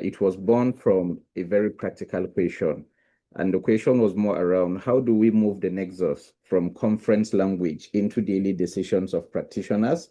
It was born from a very practical question. And the question was more around how do we move the nexus from conference language into daily decisions of practitioners,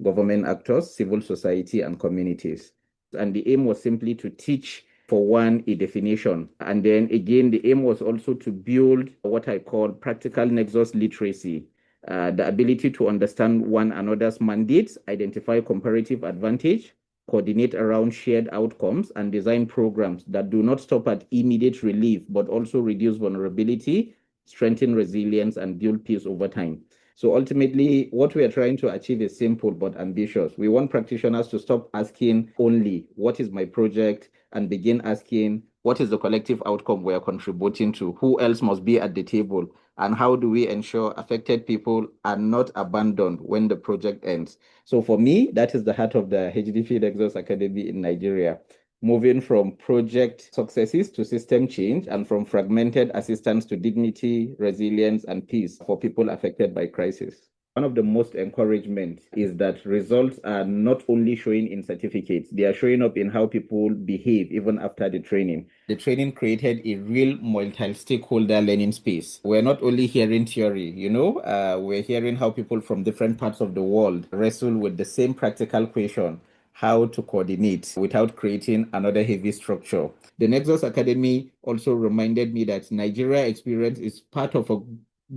government actors, civil society, and communities. And the aim was simply to teach, for one, a definition. And then again, the aim was also to build what I call practical nexus literacy, the ability to understand one another's mandates, identify comparative advantage, coordinate around shared outcomes, and design programs that do not stop at immediate relief, but also reduce vulnerability, strengthen resilience, and build peace over time. So ultimately, what we are trying to achieve is simple but ambitious. We want practitioners to stop asking only, what is my project, and begin asking, what is the collective outcome we are contributing to? Who else must be at the table? And how do we ensure affected people are not abandoned when the project ends? So for me, that is the heart of the HDP Nexus Academy in Nigeria, moving from project successes to system change and from fragmented assistance to dignity, resilience, and peace for people affected by crisis. One of the most encouragement is that results are not only showing in certificates, they are showing up in how people behave even after the training. The training created a real multi-stakeholder learning space. We're not only hearing theory, we're hearing how people from different parts of the world wrestle with the same practical question: how to coordinate without creating another heavy structure. The Nexus Academy also reminded me that Nigeria experience is part of a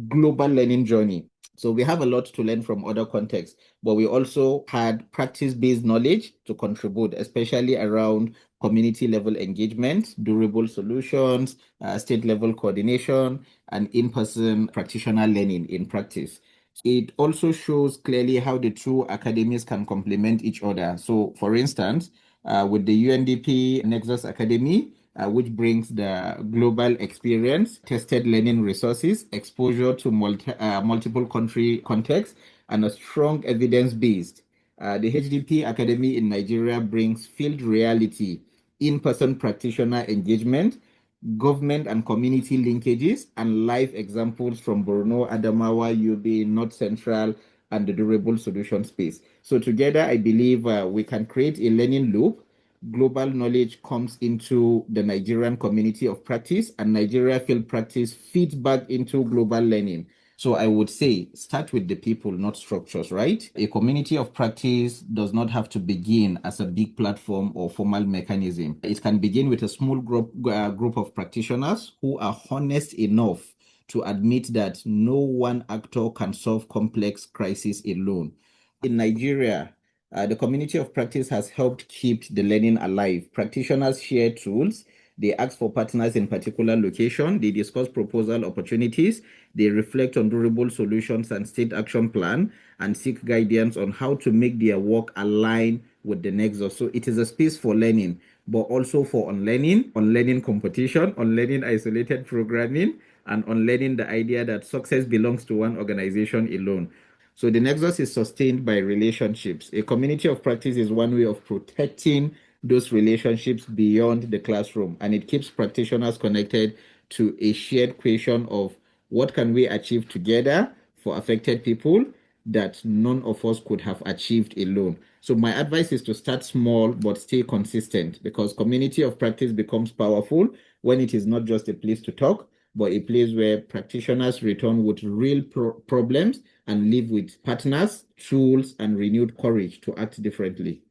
global learning journey. So we have a lot to learn from other contexts, but we also had practice-based knowledge to contribute, especially around community-level engagement, durable solutions, state-level coordination, and in-person practitioner learning in practice. It also shows clearly how the two academies can complement each other. So, for instance, with the UNDP Nexus Academy, which brings the global experience, tested learning resources, exposure to multiple country contexts, and a strong evidence-based. The HDP Academy in Nigeria brings field reality, in-person practitioner engagement, government and community linkages, and live examples from Borno, Adamawa, Yobe, North Central, and the durable solution space. So together, I believe we can create a learning loop. Global knowledge comes into the Nigerian community of practice, and Nigeria field practice feeds back into global learning. So I would say start with the people, not structures, right? A community of practice does not have to begin as a big platform or formal mechanism. It can begin with a small group of practitioners who are honest enough to admit that no one actor can solve complex crises alone. In Nigeria, the community of practice has helped keep the learning alive. Practitioners share tools. They ask for partners in particular location. They discuss proposal opportunities. They reflect on durable solutions and state action plan and seek guidance on how to make their work align with the Nexus. So it is a space for learning, but also for unlearning competition, unlearning isolated programming, and unlearning the idea that success belongs to one organization alone. So the nexus is sustained by relationships. A community of practice is one way of protecting those relationships beyond the classroom, and it keeps practitioners connected to a shared question of what can we achieve together for affected people that none of us could have achieved alone. So my advice is to start small but stay consistent, because community of practice becomes powerful when it is not just a place to talk, but a place where practitioners return with real problems and live with partners, tools, and renewed courage to act differently.